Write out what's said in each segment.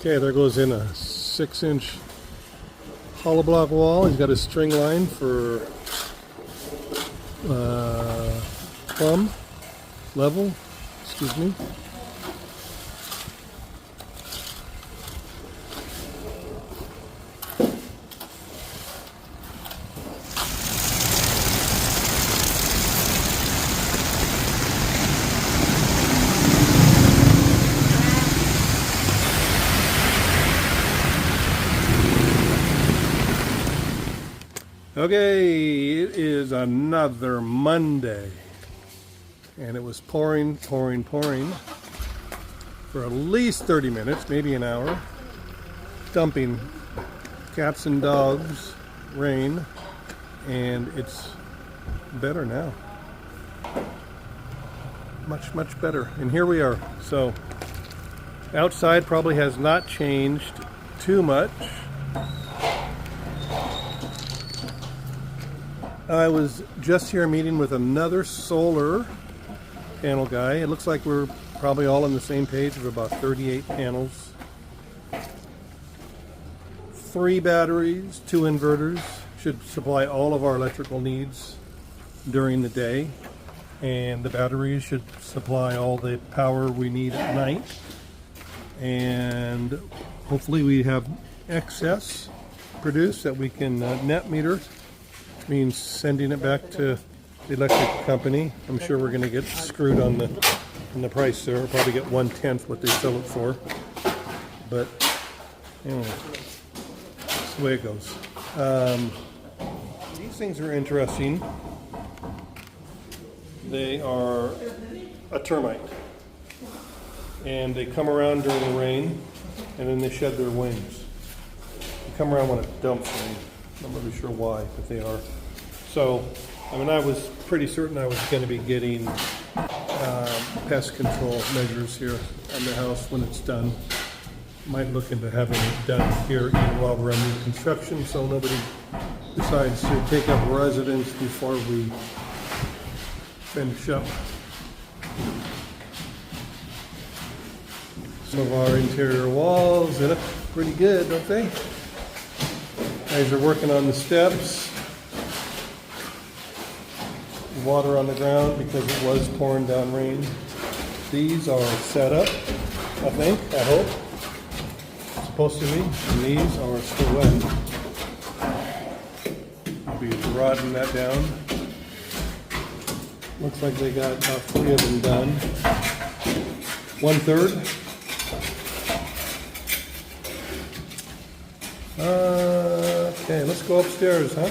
Okay, there goes in a 6-inch hollow block wall. He's got a string line for plumb level, excuse me. Okay, it is another Monday, and it was pouring for at least 30 minutes, maybe an hour, dumping cats and dogs rain, and it's better now. Much better. And here we are. So outside probably has not changed too much. I was just here meeting with another solar panel guy. It looks like we're probably all on the same page of about 38 panels. 3 batteries, 2 inverters should supply all of our electrical needs during the day. And the batteries should supply all the power we need at night. And hopefully we have excess produced that we can net meter. Means sending it back to the electric company. I'm sure we're going to get screwed on the price there. We'll probably get 1/10 what they sell it for. But anyway, that's the way it goes. These things are interesting. They are a termite, and they come around during the rain, and then they shed their wings. They come around when it dumps rain. I'm not really sure why, but they are. So, I mean, I was pretty certain I was going to be getting pest control measures here on the house when it's done. Might look into having it done here even while we're under construction, so nobody decides to take up residence before we finish up. Some of our interior walls, they look pretty good, don't they? Guys are working on the steps. Water on the ground because it was pouring down rain. These are set up, I think, I hope. Supposed to be. And these are still wet. I'll be rodding that down. Looks like they got about 3 of them done. 1/3. Okay, let's go upstairs, huh?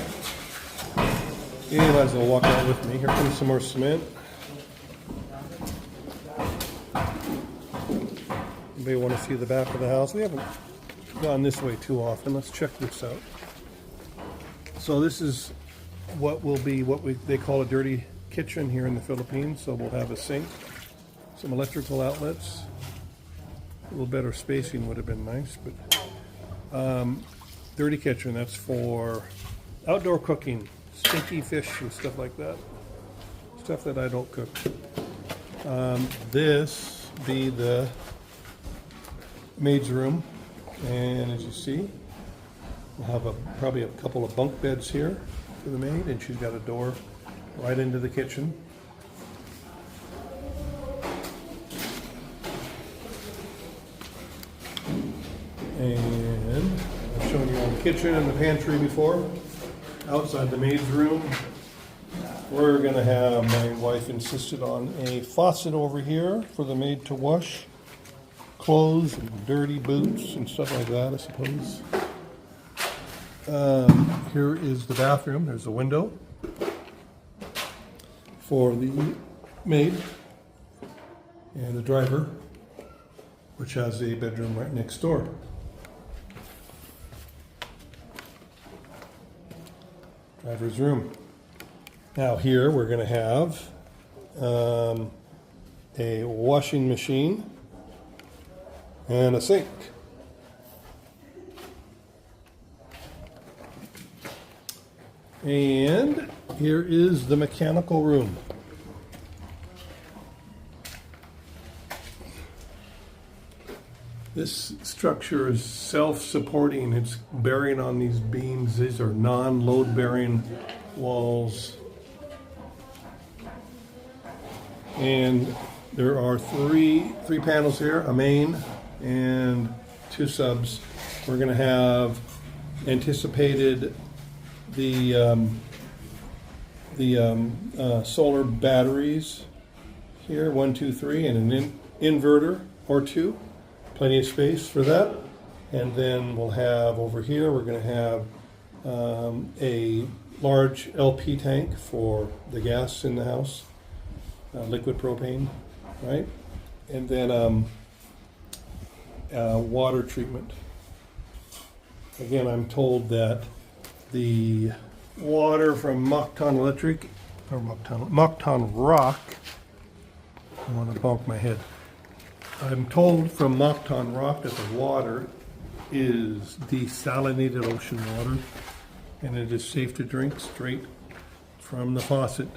You might as well walk out with me. Here comes some more cement. Anybody want to see the back of the house? We haven't gone this way too often. Let's check this out. So this is what will be they call a dirty kitchen here in the Philippines. So we'll have a sink, some electrical outlets. A little better spacing would have been nice, but dirty kitchen, that's for outdoor cooking, stinky fish and stuff like that. Stuff that I don't cook. This be the maid's room, and as you see, we'll have probably a couple of bunk beds here for the maid, and she's got a door right into the kitchen. And I've shown you all the kitchen and the pantry before. Outside the maid's room, we're going to have, my wife insisted on a faucet over here for the maid to wash clothes and dirty boots and stuff like that, I suppose. Here is the bathroom. There's a window for the maid and the driver, which has a bedroom right next door. Driver's room. Now here we're going to have a washing machine and a sink. And here is the mechanical room. This structure is self-supporting. It's bearing on these beams. These are non-load bearing walls. And there are three panels here, a main and two subs. We're going to have anticipated the solar batteries here, 1, 2, 3, and an inverter or two. Plenty of space for that. And then we'll have over here, we're going to have a large LP tank for the gas in the house, liquid propane, right? And then water treatment. Again, I'm told that the water from Moncton Electric, or Moncton Rock, I want to bonk my head. I'm told from Moncton Rock that the water is desalinated ocean water, and it is safe to drink straight from the faucet.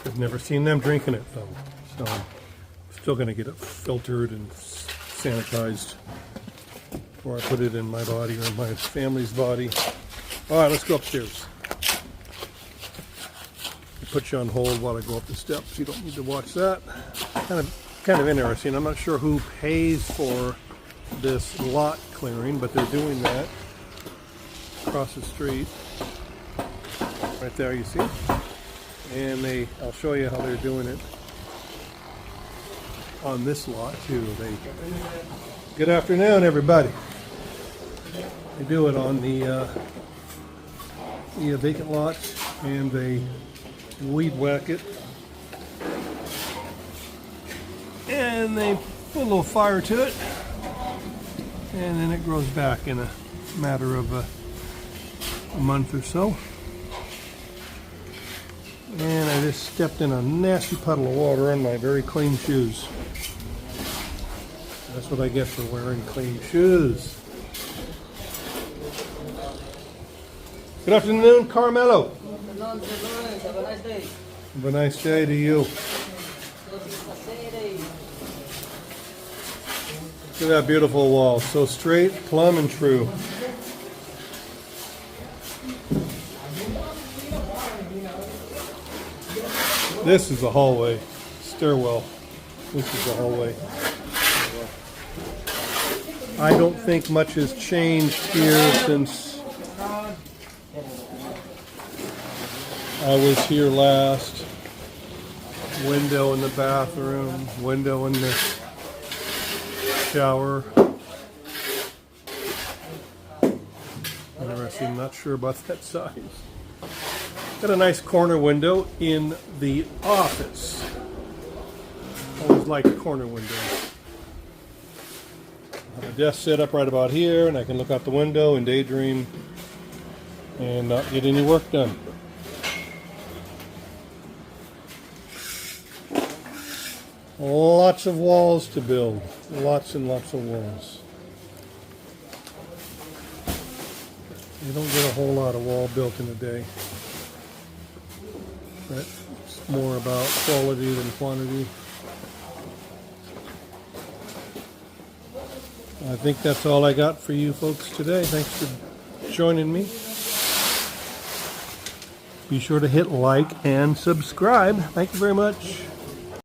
I've never seen them drinking it though, so I'm still going to get it filtered and sanitized before I put it in my body or my family's body. All right, let's go upstairs. I'll put you on hold while I go up the steps. You don't need to watch that. Kind of interesting. I'm not sure who pays for this lot clearing, but they're doing that across the street. Right there, you see? And I'll show you how they're doing it on this lot too. Good afternoon, everybody. They do it on the vacant lots, and they weed whack it, and they put a little fire to it, and then it grows back in a matter of a month or so. And I just stepped in a nasty puddle of water on my very clean shoes. That's what I get for wearing clean shoes. Good afternoon, Carmelo. Good afternoon, have a nice day. Have a nice day to you. Look at that beautiful wall. So straight, plumb, and true. This is a hallway. Stairwell. This is a hallway. I don't think much has changed here since I was here last. Window in the bathroom, window in the shower. Interesting, not sure about that size. Got a nice corner window in the office. Always like corner windows. I have a desk set up right about here, and I can look out the window and daydream and not get any work done. Lots of walls to build. Lots and lots of walls. You don't get a whole lot of wall built in a day. But it's more about quality than quantity. I think that's all I got for you folks today. Thanks for joining me. Be sure to hit like and subscribe. Thank you very much.